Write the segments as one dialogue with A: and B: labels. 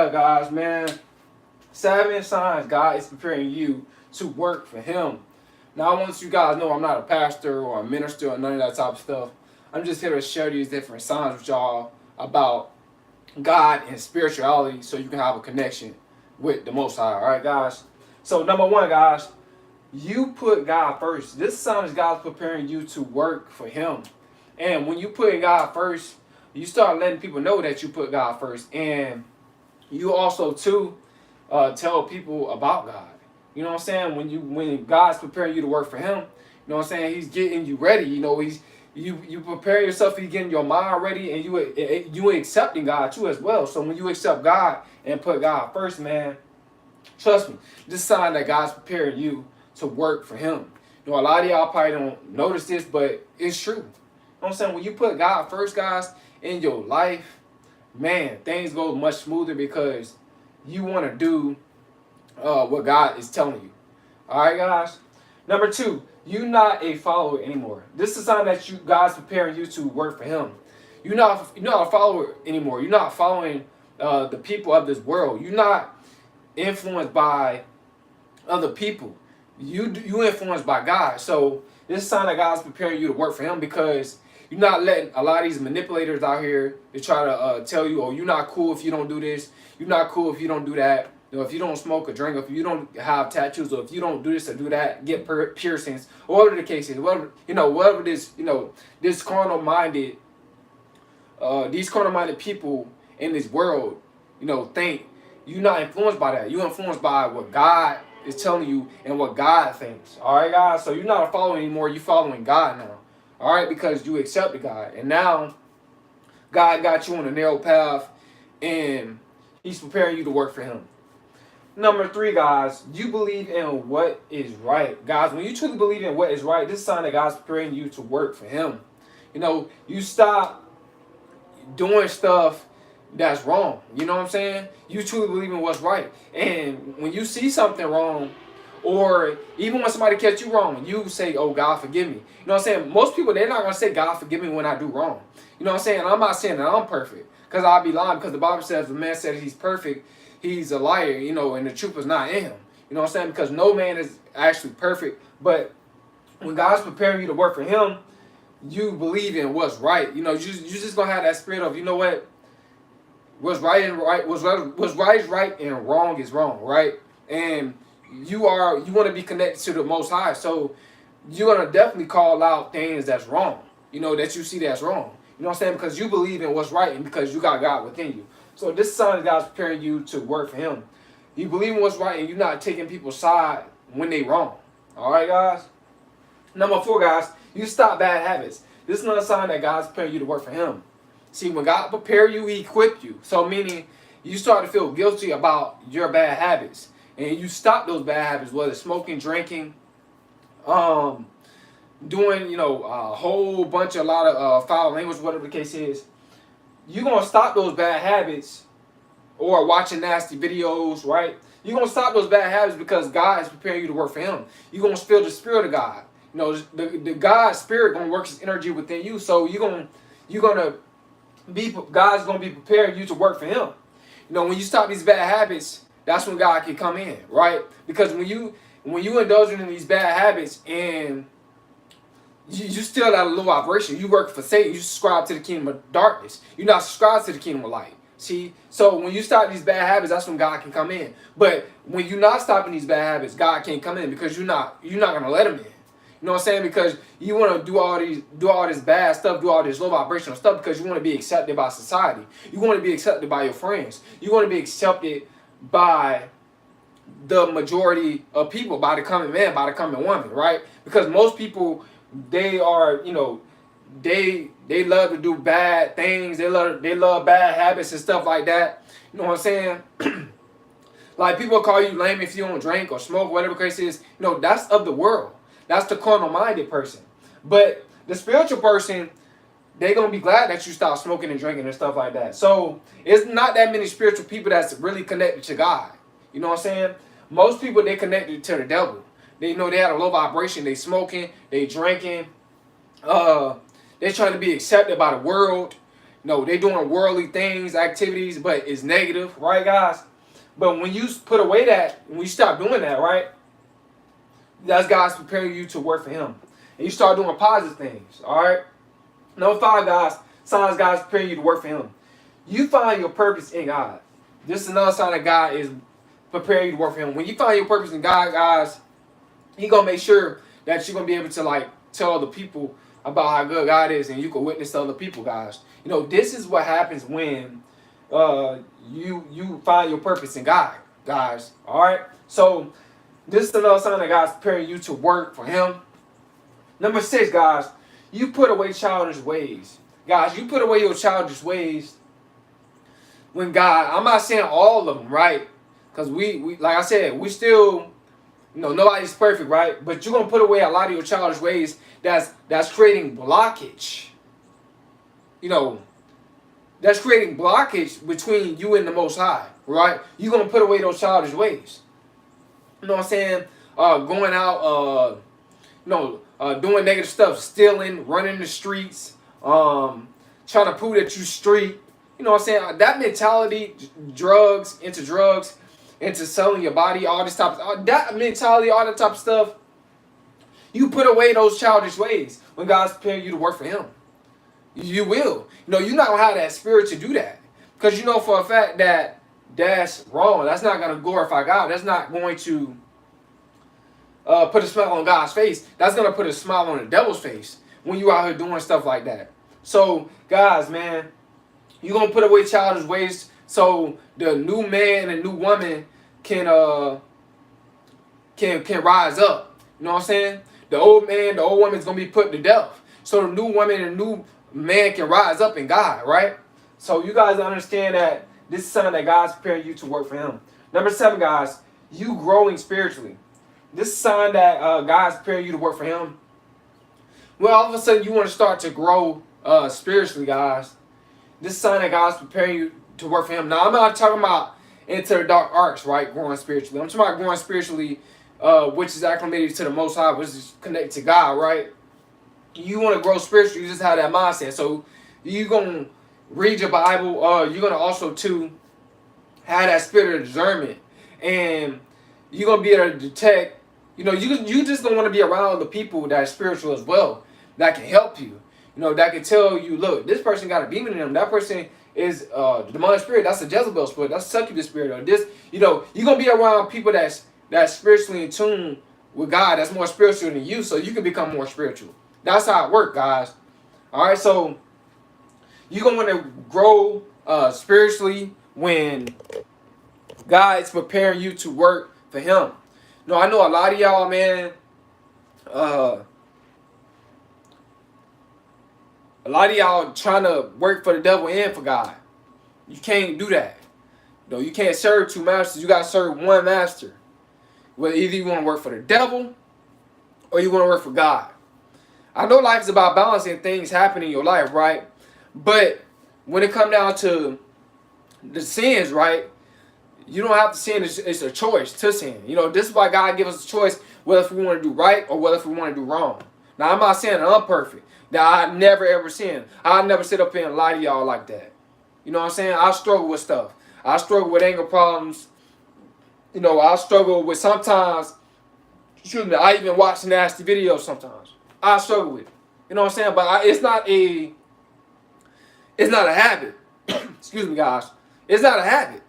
A: Guys, man, 7 signs God is preparing you to work for Him. Now, I want you guys to know I'm not a pastor or a minister or none of that type of stuff. I'm just here to share these different signs with y'all about God and spirituality so you can have a connection with the Most High. All right, guys? So, number one, guys, you put God first. This sign is God's preparing you to work for Him. And when you put God first, you start letting people know that you put God first. And you also, too, tell people about God. You know what I'm saying? When God's preparing you to work for Him, you know what I'm saying? He's getting you ready. You know, you prepare yourself. He's getting your mind ready, and you accepting God too as well. So when you accept God and put God first, man, trust me, this sign that God's preparing you to work for Him. You know, a lot of y'all probably don't notice this, but it's true. You know what I'm saying? When you put God first, guys, in your life, man, things go much smoother because you want to do what God is telling you. All right, guys. Number two, you're not a follower anymore. This is a sign that God's preparing you to work for Him. You're not a follower anymore. You're not following the people of this world. You're not influenced by other people. You influenced by God. So this is a sign that God's preparing you to work for Him because you're not letting a lot of these manipulators out here to try to tell you, oh, you're not cool if you don't do this. You're not cool if you don't do that. You know, if you don't smoke or drink, if you don't have tattoos, or if you don't do this or do that, get piercings, or whatever the case is, whatever this, this carnal-minded, these carnal-minded people in this world, think you're not influenced by that. You're influenced by what God is telling you and what God thinks. All right, guys. So you're not a follower anymore. You're following God now. All right, because you accepted God, and now God got you on a narrow path, and He's preparing you to work for Him. Number three, guys, you believe in what is right. Guys, when you truly believe in what is right, this is a sign that God's preparing you to work for Him. You stop doing stuff that's wrong. You know what I'm saying? You truly believe in what's right. And when you see something wrong, or even when somebody catch you wrong, you say, oh, God, forgive me. You know what I'm saying? Most people, they're not going to say, God, forgive me when I do wrong. You know what I'm saying? I'm not saying that I'm perfect, because I'll be lying, because the Bible says the man said he's perfect, he's a liar, and the truth is not in him. You know what I'm saying? Because no man is actually perfect. But when God's preparing you to work for Him, you believe in what's right. You just going to have that spirit of, what's right and right, what's right is right and wrong is wrong, right? And you want to be connected to the Most High, so you're gonna definitely call out things that's wrong, that you see that's wrong. You know what I'm saying? Because you believe in what's right and because you got God within you. So this sign is God's preparing you to work for Him. You believe in what's right and you're not taking people's side when they wrong. All right, guys. Number four, guys, you stop bad habits. This is another sign that God's preparing you to work for Him. See, when God prepared you, He equipped you. So meaning you start to feel guilty about your bad habits. And you stop those bad habits, whether smoking, drinking, doing, a whole bunch of a lot of foul language, whatever the case is. You're going to stop those bad habits, or watching nasty videos, right? You're going to stop those bad habits because God is preparing you to work for Him. You're going to feel the Spirit of God. The God's Spirit going to work His energy within you. So God's going to be preparing you to work for Him. When you stop these bad habits, that's when God can come in, right? Because when you indulge in these bad habits and you still at a low vibration, you work for Satan, you subscribe to the kingdom of darkness. You're not subscribed to the kingdom of light. See? So when you stop these bad habits, that's when God can come in. But when you're not stopping these bad habits, God can't come in because you're not gonna let Him in. You know what I'm saying? Because you want to do all this bad stuff, do all this low vibrational stuff because you want to be accepted by society. You want to be accepted by your friends. You want to be accepted by the majority of people, by the common man, by the common woman, right? Because most people, they are, they love to do bad things. They love bad habits and stuff like that. You know what I'm saying? Like, people call you lame if you don't drink or smoke, whatever the case is. That's of the world. That's the carnal-minded person. But the spiritual person, they're going to be glad that you stop smoking and drinking and stuff like that. So it's not that many spiritual people that's really connected to God. You know what I'm saying? Most people, they connected to the devil. They they had a low vibration. They smoking, they drinking. They're trying to be accepted by the world. No, they doing worldly things, activities, but it's negative, right, guys? But when you put away that, when you stop doing that, right, that's God's preparing you to work for Him, and you start doing positive things. All right. Number 5, guys, signs God's preparing you to work for Him. You find your purpose in God. This is another sign that God is preparing you to work for Him. When you find your purpose in God, guys, He gonna make sure that you're gonna be able to like tell other people about how good God is, and you can witness to other people, guys. You know, this is what happens when you find your purpose in God, guys. All right. So this is another sign that God's preparing you to work for Him. Number 6, guys, you put away childish ways. Guys, you put away your childish ways when God, I'm not saying all of them, right? Because we like I said, we still, nobody's perfect, right? But you're going to put away a lot of your childish ways that's creating blockage. That's creating blockage between you and the Most High, right? You're going to put away those childish ways. You know what I'm saying? Going out, doing negative stuff, stealing, running the streets, trying to prove that you street. You know what I'm saying? That mentality, drugs, into selling your body, all this type of that mentality, all that type of stuff. You put away those childish ways when God's preparing you to work for Him. You will. You're not gonna have that spirit to do that, because you know for a fact that that's wrong. That's not gonna glorify God. That's not going to put a smile on God's face. That's gonna put a smile on the devil's face when you out here doing stuff like that. So, guys, man, you're gonna put away childish ways so the new man and new woman can rise up. You know what I'm saying? The old man, the old woman's gonna be put to death, so the new woman and new man can rise up in God, right? So you guys understand that this is something that God's preparing you to work for Him. Number 7, guys, you growing spiritually. This is a sign that God's preparing you to work for Him. Well, all of a sudden you want to start to grow spiritually, guys. This is a sign that God's preparing you to work for Him. Now, I'm not talking about into the dark arts, right? Growing spiritually. I'm talking about growing spiritually, which is acclimated to the Most High, which is connected to God, right? You want to grow spiritually, you just have that mindset. So you're going to read your Bible. You're going to also, too, have that spirit of discernment. And you're going to be able to detect, you just don't want to be around the people that are spiritual as well, that can help you. That can tell you, look, this person got a demon in them. That person is the demonic spirit. That's a Jezebel spirit. That's a succubus spirit. Or this, you're going to be around people that's spiritually in tune with God, that's more spiritual than you, so you can become more spiritual. That's how it works, guys. All right, so you're going to want to grow spiritually when God is preparing you to work for Him. I know a lot of y'all, man, a lot of y'all trying to work for the devil and for God. You can't do that. You can't serve 2 masters. You got to serve one master. Well, either you want to work for the devil or you want to work for God. I know life is about balancing things happen in your life, right? But when it comes down to the sins, right, you don't have to sin. It's a choice to sin. This is why God gives us a choice whether if we want to do right or whether if we want to do wrong. Now, I'm not saying I'm perfect, that I never ever sin. I never sit up here and lie to y'all like that. You know what I'm saying? I struggle with stuff. I struggle with anger problems. I struggle with sometimes, I even watch nasty videos sometimes. I struggle with it. You know what I'm saying? But it's not a habit. Excuse me, guys. It's not a habit.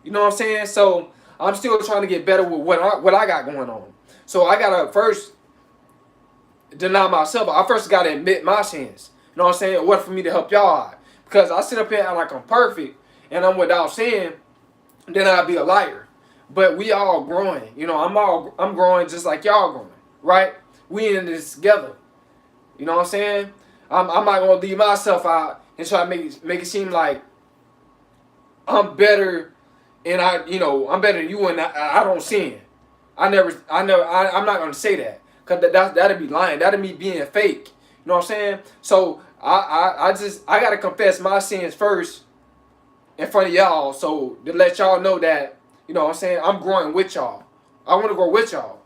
A: You know what I'm saying? So I'm still trying to get better with what I got going on. So I gotta first deny myself. I first gotta admit my sins. You know what I'm saying? What for me to help y'all out? Because I sit up here and like I'm perfect and I'm without sin, then I'd be a liar. But we all growing. I'm growing just like y'all growing, right? We in this together. You know what I'm saying? I'm not gonna leave myself out and try to make it seem like I'm better, and I'm better than you, and I don't sin. I'm not gonna say that, cause that'd be lying. That'd be being fake. You know what I'm saying? So I gotta confess my sins first in front of y'all, so to let y'all know that, you know what I'm saying, I'm growing with y'all. I want to grow with y'all.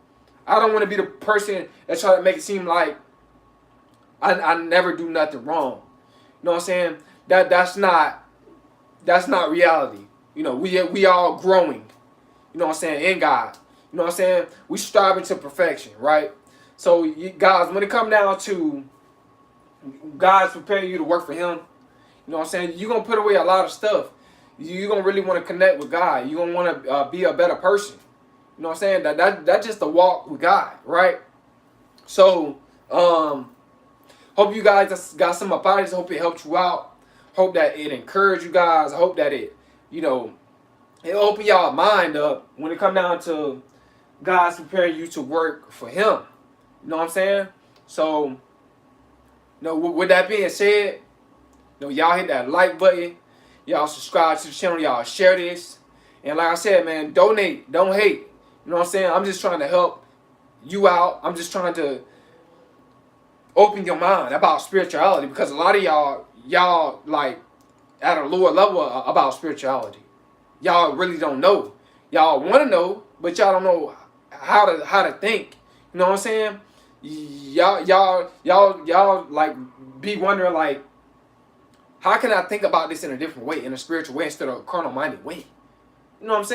A: I don't want to be the person that try to make it seem like I never do nothing wrong. You know what I'm saying? that's not reality. You know, we all growing. You know what I'm saying, in God. You know what I'm saying? We striving to perfection, right? So, guys, when it come down to God's preparing you to work for Him, you know what I'm saying? You're going to put away a lot of stuff. You're going to really want to connect with God. You're going to want to be a better person. You know what I'm saying? That's just a walk with God, right? So, hope you guys just got some up out of this. Hope it helped you out. Hope that it encouraged you guys. I hope that it, you know, it open y'all mind up when it come down to God's preparing you to work for Him. You know what I'm saying? So, you know, with that being said, you know, y'all hit that like button. Y'all subscribe to the channel. Y'all share this. And like I said, man, donate. Don't hate. You know what I'm saying? I'm just trying to help you out. I'm just trying to open your mind about spirituality, because a lot of y'all like at a lower level about spirituality. Y'all really don't know. Y'all want to know, but y'all don't know how to think. You know what I'm saying? Y'all like be wondering like, how can I think about this in a different way, in a spiritual way instead of a carnal minded way? You know what I'm saying?